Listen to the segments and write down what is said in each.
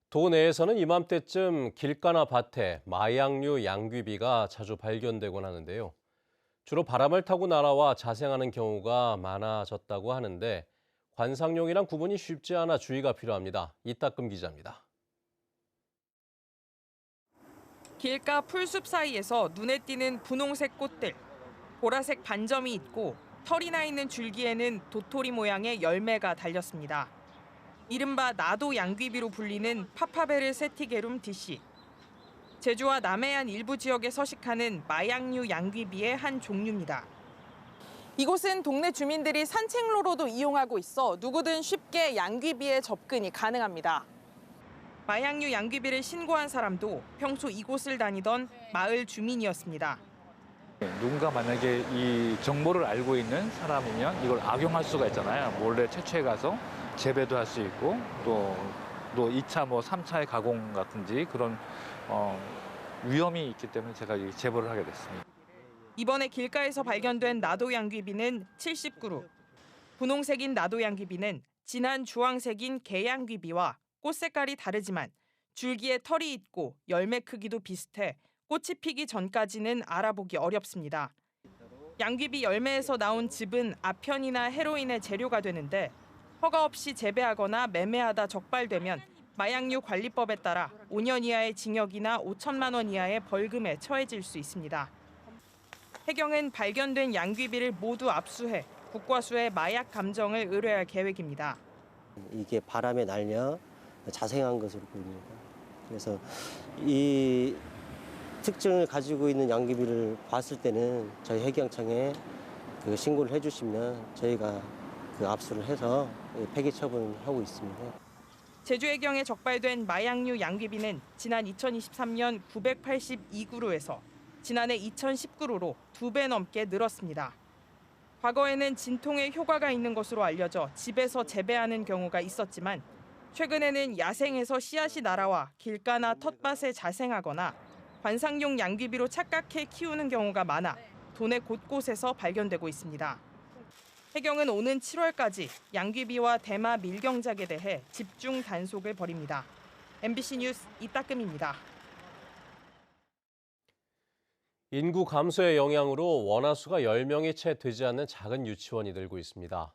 도내에서는 이맘때쯤 길가나 밭에 마약류 양귀비가 자주 발견되곤 하는데요. 주로 바람을 타고 날아와 자생하는 경우가 많아졌다고 하는데 관상용이랑 구분이 쉽지 않아 주의가 필요합니다. 이따금 기자입니다. 길가 풀숲 사이에서 눈에 띄는 분홍색 꽃들, 보라색 반점이 있고 털이 나 있는 줄기에는 도토리 모양의 열매가 달렸습니다. 이른바 나도 양귀비로 불리는 파파베르 세티게룸 디씨. 제주와 남해안 일부 지역에 서식하는 마약류 양귀비의 한 종류입니다. 이곳은 동네 주민들이 산책로로도 이용하고 있어 누구든 쉽게 양귀비에 접근이 가능합니다. 마약류 양귀비를 신고한 사람도 평소 이곳을 다니던 마을 주민이었습니다. 누군가 만약에 이 정보를 알고 있는 사람이면 이걸 악용할 수가 있잖아요. 몰래 채취해 가서 재배도 할 수 있고 또 2차, 3차의 가공 같은지 그런 위험이 있기 때문에 제가 이 제보를 하게 됐습니다. 이번에 길가에서 발견된 나도 양귀비는 70그루. 분홍색인 나도 양귀비는 진한 주황색인 개양귀비와 꽃 색깔이 다르지만 줄기에 털이 있고 열매 크기도 비슷해 꽃이 피기 전까지는 알아보기 어렵습니다. 양귀비 열매에서 나온 즙은 아편이나 헤로인의 재료가 되는데 허가 없이 재배하거나 매매하다 적발되면 마약류 관리법에 따라 5년 이하의 징역이나 5천만 원 이하의 벌금에 처해질 수 있습니다. 해경은 발견된 양귀비를 모두 압수해 국과수에 마약 감정을 의뢰할 계획입니다. 이게 바람에 날려 자생한 것으로 보입니다. 그래서 이 특징을 가지고 있는 양귀비를 봤을 때는 저희 해경청에 신고를 해주시면 저희가 압수를 해서 폐기 처분을 하고 있습니다. 제주해경에 적발된 마약류 양귀비는 지난 2023년 982그루에서 지난해 2010그루로 2배 넘게 늘었습니다. 과거에는 진통에 효과가 있는 것으로 알려져 집에서 재배하는 경우가 있었지만 최근에는 야생에서 씨앗이 날아와 길가나 텃밭에 자생하거나 관상용 양귀비로 착각해 키우는 경우가 많아 도내 곳곳에서 발견되고 있습니다. 해경은 오는 7월까지 양귀비와 대마 밀경작에 대해 집중 단속을 벌입니다. MBC 뉴스 이따금입니다. 인구 감소의 영향으로 원화수가 10명이 채 되지 않는 작은 유치원이 늘고 있습니다.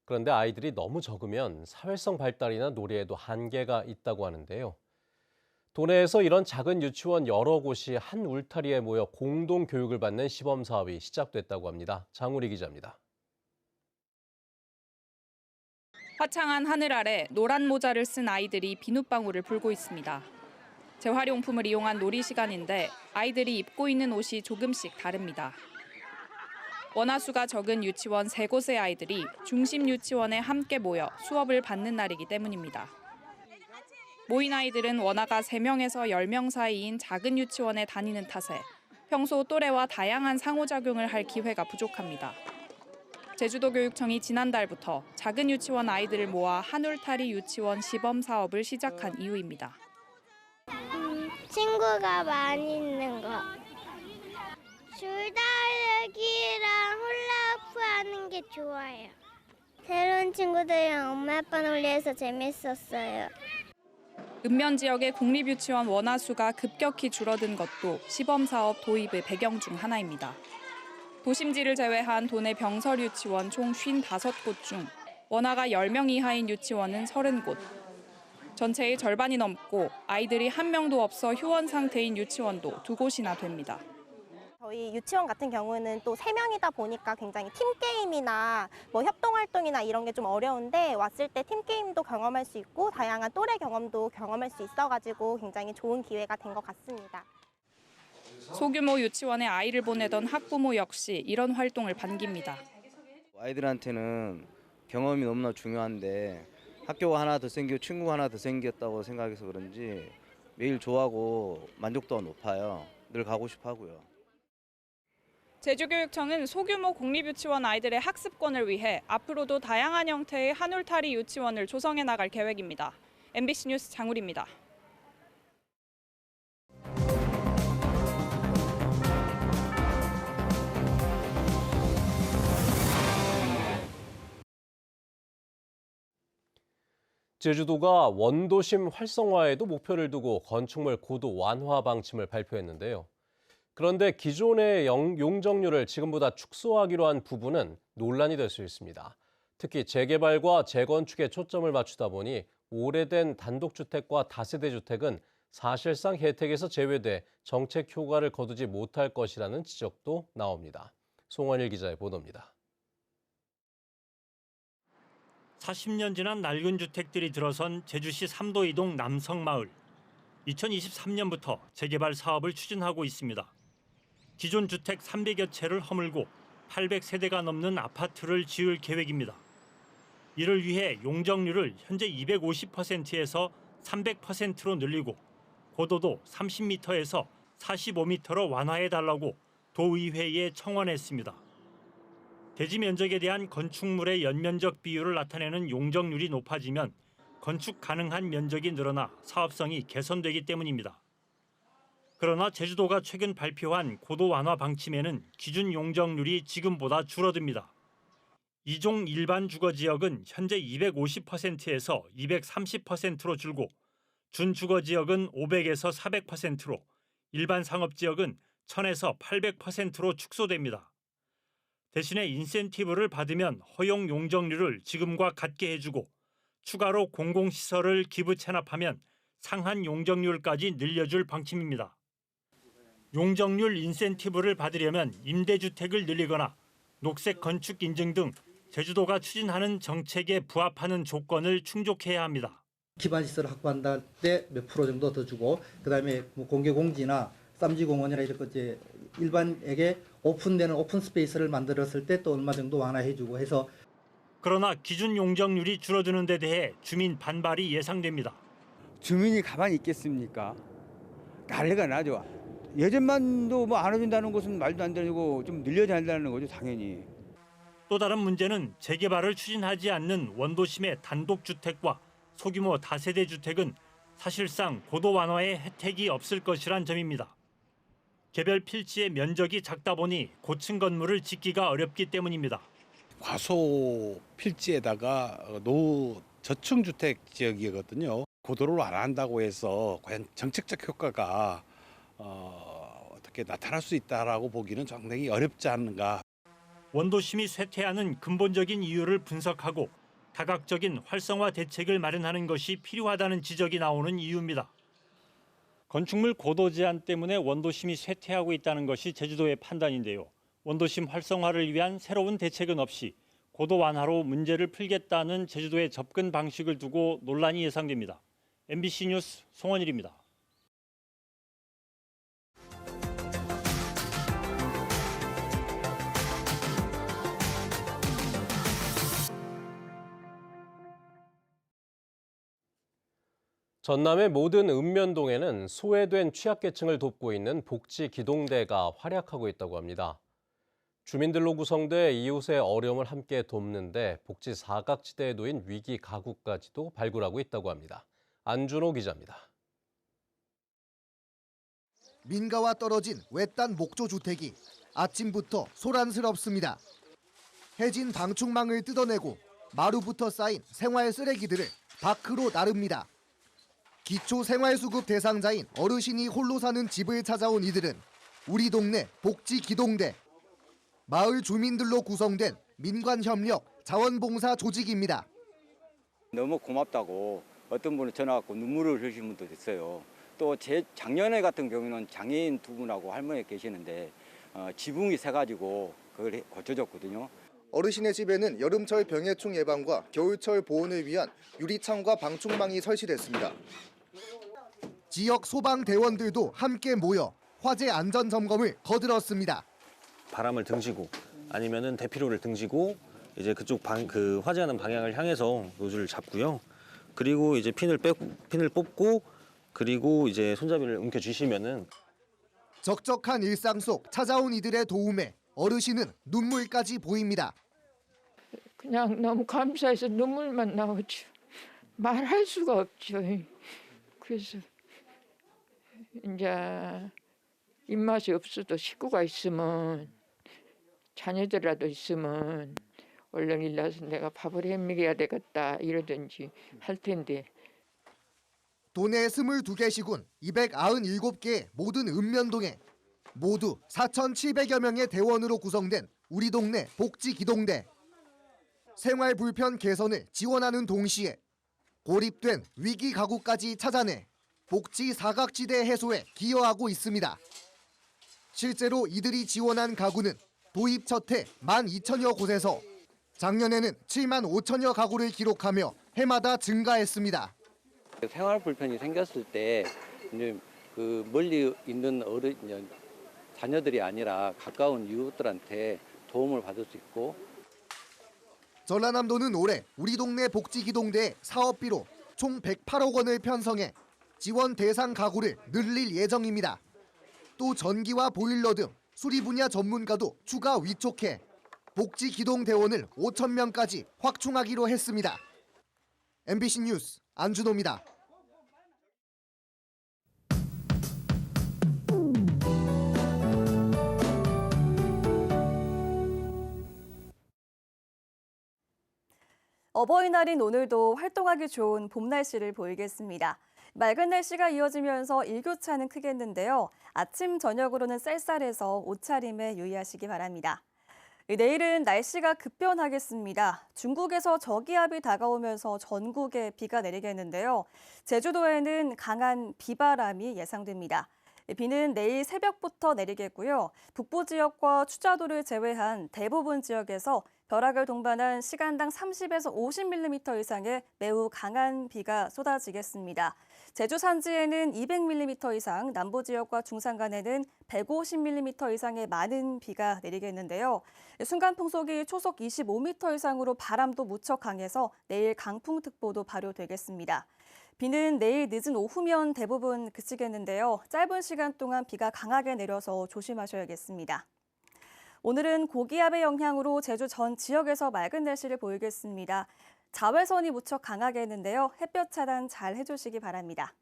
그런데 아이들이 너무 적으면 사회성 발달이나 놀이에도 한계가 있다고 하는데요. 도내에서 이런 작은 유치원 여러 곳이 한 울타리에 모여 공동 교육을 받는 시범 사업이 시작됐다고 합니다. 장우리 기자입니다. 화창한 하늘 아래 노란 모자를 쓴 아이들이 비눗방울을 불고 있습니다. 재활용품을 이용한 놀이 시간인데 아이들이 입고 있는 옷이 조금씩 다릅니다. 원화수가 적은 유치원 3곳의 아이들이 중심 유치원에 함께 모여 수업을 받는 날이기 때문입니다. 모인 아이들은 원화가 3명에서 10명 사이인 작은 유치원에 다니는 탓에 평소 또래와 다양한 상호작용을 할 기회가 부족합니다. 제주도교육청이 지난달부터 작은 유치원 아이들을 모아 한울타리 유치원 시범 사업을 시작한 이유입니다. 친구가 많이 있는 거. 줄다리기랑 훌라후프 하는 게 좋아요. 새로운 친구들이랑 엄마 아빠 놀이해서 재밌었어요. 읍면 지역의 공립유치원 원화수가 급격히 줄어든 것도 시범 사업 도입의 배경 중 하나입니다. 도심지를 제외한 도내 병설 유치원 총 55곳 중 원화가 10명 이하인 유치원은 30곳. 전체의 절반이 넘고 아이들이 1명도 없어 휴원 상태인 유치원도 2곳이나 됩니다. 저희 유치원 같은 경우는 또 3명이다 보니까 굉장히 팀게임이나 협동활동이나 이런 게 좀 어려운데 왔을 때 팀게임도 경험할 수 있고 다양한 또래 경험도 경험할 수 있어가지고 굉장히 좋은 기회가 된 것 같습니다. 소규모 유치원에 아이를 보내던 학부모 역시 이런 활동을 반깁니다. 아이들한테는 경험이 너무나 중요한데 학교가 하나 더 생기고 친구가 하나 더 생겼다고 생각해서 그런지 매일 좋아하고 만족도가 높아요. 늘 가고 싶어 하고요. 제주교육청은 소규모 공립유치원 아이들의 학습권을 위해 앞으로도 다양한 형태의 한울타리 유치원을 조성해 나갈 계획입니다. MBC 뉴스 장우리입니다. 제주도가 원도심 활성화에도 목표를 두고 건축물 고도 완화 방침을 발표했는데요. 그런데 기존의 용적률을 지금보다 축소하기로 한 부분은 논란이 될 수 있습니다. 특히 재개발과 재건축에 초점을 맞추다 보니 오래된 단독주택과 다세대 주택은 사실상 혜택에서 제외돼 정책 효과를 거두지 못할 것이라는 지적도 나옵니다. 송원일 기자의 보도입니다. 40년 지난 낡은 주택들이 들어선 제주시 삼도이동 남성마을. 2023년부터 재개발 사업을 추진하고 있습니다. 기존 주택 300여 채를 허물고 800세대가 넘는 아파트를 지을 계획입니다. 이를 위해 용적률을 현재 250%에서 300%로 늘리고 고도도 30m에서 45m로 완화해달라고 도의회에 청원했습니다. 대지 면적에 대한 건축물의 연면적 비율을 나타내는 용적률이 높아지면 건축 가능한 면적이 늘어나 사업성이 개선되기 때문입니다. 그러나 제주도가 최근 발표한 고도 완화 방침에는 기준 용적률이 지금보다 줄어듭니다. 이종 일반 주거지역은 현재 250%에서 230%로 줄고 준주거지역은 500에서 400%로 일반 상업지역은 1000에서 800%로 축소됩니다. 대신에 인센티브를 받으면 허용 용적률을 지금과 같게 해주고 추가로 공공시설을 기부 체납하면 상한 용적률까지 늘려줄 방침입니다. 용적률 인센티브를 받으려면 임대주택을 늘리거나 녹색 건축 인증 등 제주도가 추진하는 정책에 부합하는 조건을 충족해야 합니다. 기반 시설을 확보한 때 몇 프로 정도 더 주고 그다음에 뭐 공개 공지나 쌈지공원이나 이런 것들 일반에게 오픈되는 오픈 스페이스를 만들었을 때 또 얼마 정도 완화해주고 해서. 그러나 기준 용적률이 줄어드는 데 대해 주민 반발이 예상됩니다. 주민이 가만히 있겠습니까? 난리가 나죠. 예전만도 뭐 안 해준다는 것은 말도 안 되고 좀 늘려야 한다는 거죠, 당연히. 또 다른 문제는 재개발을 추진하지 않는 원도심의 단독주택과 소규모 다세대 주택은 사실상 고도 완화의 혜택이 없을 것이란 점입니다. 개별 필지의 면적이 작다 보니 고층 건물을 짓기가 어렵기 때문입니다. 과소 필지에다가 저층 주택 지역이거든요. 고도를 안 한다고 해서 과연 정책적 효과가 어떻게 나타날 수 있다라고 보기는 상당히 어렵지 않는가. 원도심이 쇠퇴하는 근본적인 이유를 분석하고 다각적인 활성화 대책을 마련하는 것이 필요하다는 지적이 나오는 이유입니다. 건축물 고도 제한 때문에 원도심이 쇠퇴하고 있다는 것이 제주도의 판단인데요. 원도심 활성화를 위한 새로운 대책은 없이 고도 완화로 문제를 풀겠다는 제주도의 접근 방식을 두고 논란이 예상됩니다. MBC 뉴스 송원일입니다. 전남의 모든 읍면동에는 소외된 취약계층을 돕고 있는 복지기동대가 활약하고 있다고 합니다. 주민들로 구성돼 이웃의 어려움을 함께 돕는데 복지 사각지대에 놓인 위기 가구까지도 발굴하고 있다고 합니다. 안준호 기자입니다. 민가와 떨어진 외딴 목조주택이 아침부터 소란스럽습니다. 해진 방충망을 뜯어내고 마루부터 쌓인 생활 쓰레기들을 밖으로 나릅니다. 기초생활수급 대상자인 어르신이 홀로 사는 집을 찾아온 이들은 우리 동네 복지기동대, 마을 주민들로 구성된 민관협력 자원봉사 조직입니다. 너무 고맙다고 어떤 분은 전화 왔고 눈물을 흘리신 분도 있어요. 또 작년에 같은 경우는 장애인 두 분하고 할머니 계시는데 지붕이 새가지고 그걸 고쳐줬거든요. 어르신의 집에는 여름철 병해충 예방과 겨울철 보온을 위한 유리창과 방충망이 설치됐습니다. 지역 소방대원들도 함께 모여 화재 안전 점검을 거들었습니다. 바람을 등지고 아니면은 대피로를 등지고 이제 그쪽 그 화재하는 방향을 향해서 노즐을 잡고요. 그리고 이제 핀을 뽑고 그리고 이제 손잡이를 움켜 주시면은 적적한 일상 속 찾아온 이들의 도움에 어르신은 눈물까지 보입니다. 그냥 너무 감사해서 눈물만 나오죠. 말할 수가 없죠. 그래서 이제 입맛이 없어도 식구가 있으면 자녀들이라도 있으면 얼른 일나서 내가 밥을 해 먹여야 되겠다 이러든지 할 텐데. 도내 22개 시군 297개의 모든 읍면동에 모두 4,700여 명의 대원으로 구성된 우리 동네 복지기동대. 생활 불편 개선을 지원하는 동시에 고립된 위기 가구까지 찾아내 복지 사각지대 해소에 기여하고 있습니다. 실제로 이들이 지원한 가구는 도입 첫 해 12,000여 곳에서 작년에는 7만 5천여 가구를 기록하며 해마다 증가했습니다. 생활 불편이 생겼을 때 이제 그 멀리 있는 자녀들이 아니라 가까운 이웃들한테 도움을 받을 수 있고. 전라남도는 올해 우리 동네 복지기동대에 사업비로 총 108억 원을 편성해 지원 대상 가구를 늘릴 예정입니다. 또 전기와 보일러 등 수리 분야 전문가도 추가 위촉해 복지기동대원을 5,000명까지 확충하기로 했습니다. MBC 뉴스 안준호입니다. 어버이날인 오늘도 활동하기 좋은 봄 날씨를 보이겠습니다. 맑은 날씨가 이어지면서 일교차는 크겠는데요. 아침, 저녁으로는 쌀쌀해서 옷차림에 유의하시기 바랍니다. 내일은 날씨가 급변하겠습니다. 중국에서 저기압이 다가오면서 전국에 비가 내리겠는데요. 제주도에는 강한 비바람이 예상됩니다. 비는 내일 새벽부터 내리겠고요. 북부 지역과 추자도를 제외한 대부분 지역에서 벼락을 동반한 시간당 30에서 50mm 이상의 매우 강한 비가 쏟아지겠습니다. 제주 산지에는 200mm 이상, 남부 지역과 중산간에는 150mm 이상의 많은 비가 내리겠는데요. 순간 풍속이 초속 25m 이상으로 바람도 무척 강해서 내일 강풍특보도 발효되겠습니다. 비는 내일 늦은 오후면 대부분 그치겠는데요. 짧은 시간 동안 비가 강하게 내려서 조심하셔야겠습니다. 오늘은 고기압의 영향으로 제주 전 지역에서 맑은 날씨를 보이겠습니다. 자외선이 무척 강하겠는데요. 햇볕 차단 잘 해주시기 바랍니다.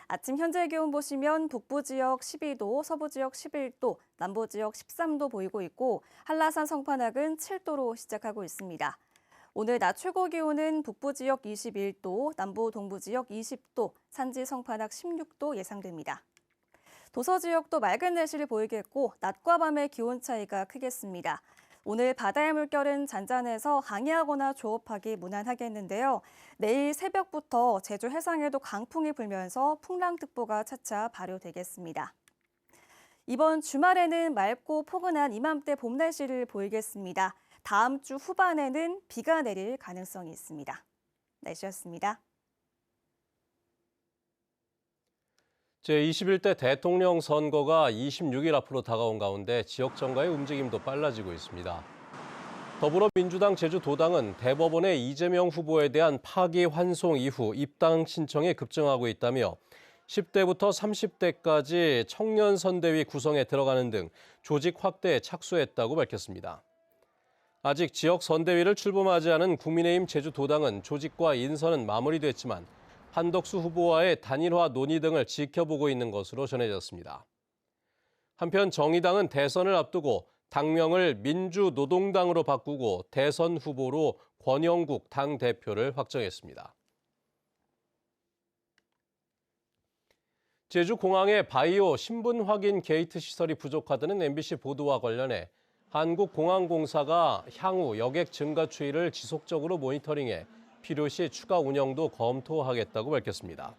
아침 현재 기온 보시면 북부 지역 12도, 서부 지역 11도, 남부 지역 13도 보이고 있고 한라산 성판악은 7도로 시작하고 있습니다. 오늘 낮 최고 기온은 북부 지역 21도, 남부 동부 지역 20도, 산지 성판악 16도 예상됩니다. 도서 지역도 맑은 날씨를 보이겠고 낮과 밤의 기온 차이가 크겠습니다. 오늘 바다의 물결은 잔잔해서 항해하거나 조업하기 무난하겠는데요. 내일 새벽부터 제주 해상에도 강풍이 불면서 풍랑특보가 차차 발효되겠습니다. 이번 주말에는 맑고 포근한 이맘때 봄 날씨를 보이겠습니다. 다음 주 후반에는 비가 내릴 가능성이 있습니다. 날씨였습니다. 제21대 대통령 선거가 26일 앞으로 다가온 가운데 지역 정가의 움직임도 빨라지고 있습니다. 더불어민주당 제주도당은 대법원의 이재명 후보에 대한 파기환송 이후 입당 신청이 급증하고 있다며 10대부터 30대까지 청년 선대위 구성에 들어가는 등 조직 확대에 착수했다고 밝혔습니다. 아직 지역 선대위를 출범하지 않은 국민의힘 제주도당은 조직과 인선은 마무리됐지만 한덕수 후보와의 단일화 논의 등을 지켜보고 있는 것으로 전해졌습니다. 한편 정의당은 대선을 앞두고 당명을 민주노동당으로 바꾸고 대선 후보로 권영국 당대표를 확정했습니다. 제주공항의 바이오 신분 확인 게이트 시설이 부족하다는 MBC 보도와 관련해 한국공항공사가 향후 여객 증가 추이를 지속적으로 모니터링해 필요시 추가 운영도 검토하겠다고 밝혔습니다.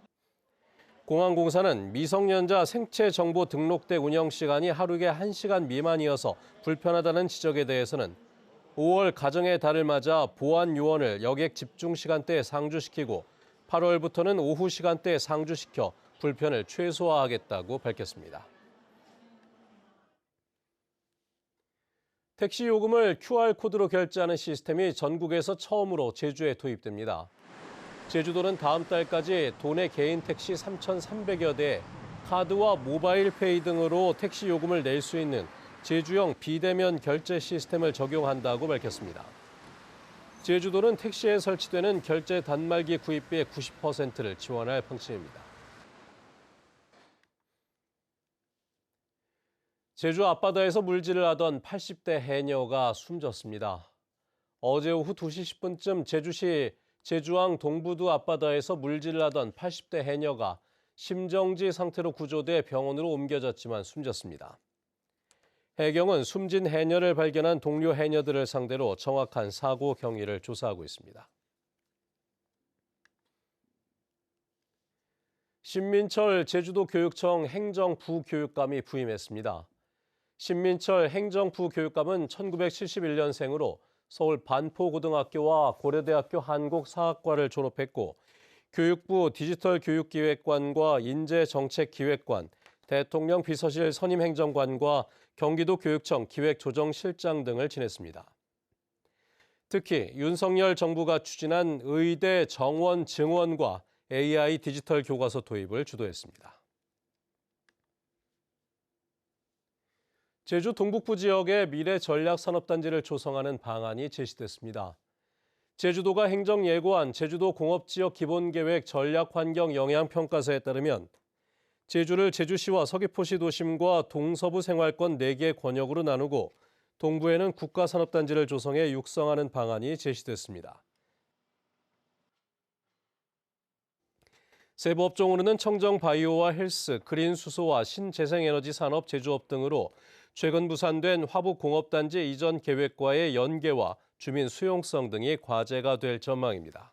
공항공사는 미성년자 생체 정보 등록대 운영 시간이 하루에 1시간 미만이어서 불편하다는 지적에 대해서는 5월 가정의 달을 맞아 보안 요원을 여객 집중 시간대에 상주시키고 8월부터는 오후 시간대에 상주시켜 불편을 최소화하겠다고 밝혔습니다. 택시 요금을 QR코드로 결제하는 시스템이 전국에서 처음으로 제주에 도입됩니다. 제주도는 다음 달까지 도내 개인 택시 3,300여 대에 카드와 모바일 페이 등으로 택시 요금을 낼 수 있는 제주형 비대면 결제 시스템을 적용한다고 밝혔습니다. 제주도는 택시에 설치되는 결제 단말기 구입비의 90%를 지원할 방침입니다. 제주 앞바다에서 물질을 하던 80대 해녀가 숨졌습니다. 어제 오후 2시 10분쯤 제주시 제주항 동부두 앞바다에서 물질을 하던 80대 해녀가 심정지 상태로 구조돼 병원으로 옮겨졌지만 숨졌습니다. 해경은 숨진 해녀를 발견한 동료 해녀들을 상대로 정확한 사고 경위를 조사하고 있습니다. 신민철 제주도교육청 행정부교육감이 부임했습니다. 신민철 행정부교육감은 1971년생으로 서울 반포고등학교와 고려대학교 한국사학과를 졸업했고 교육부 디지털교육기획관과 인재정책기획관, 대통령 비서실 선임행정관과 경기도 교육청 기획조정실장 등을 지냈습니다. 특히 윤석열 정부가 추진한 의대 정원 증원과 AI 디지털 교과서 도입을 주도했습니다. 제주 동북부 지역에 미래 전략산업단지를 조성하는 방안이 제시됐습니다. 제주도가 행정예고한 제주도 공업지역 기본계획 전략환경영향평가서에 따르면 제주를 제주시와 서귀포시 도심과 동서부 생활권 4개 권역으로 나누고 동부에는 국가산업단지를 조성해 육성하는 방안이 제시됐습니다. 세부 업종으로는 청정바이오와 헬스, 그린수소와 신재생에너지 산업 제조업 등으로 최근 부산된 화북공업단지 이전 계획과의 연계와 주민 수용성 등이 과제가 될 전망입니다.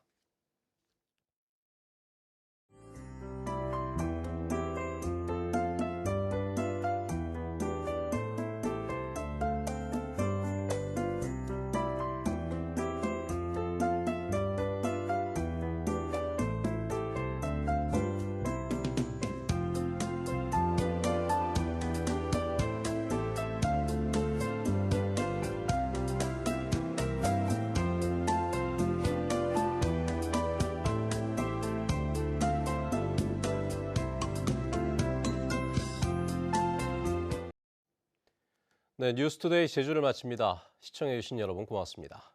네, 뉴스투데이 제주를 마칩니다. 시청해주신 여러분 고맙습니다.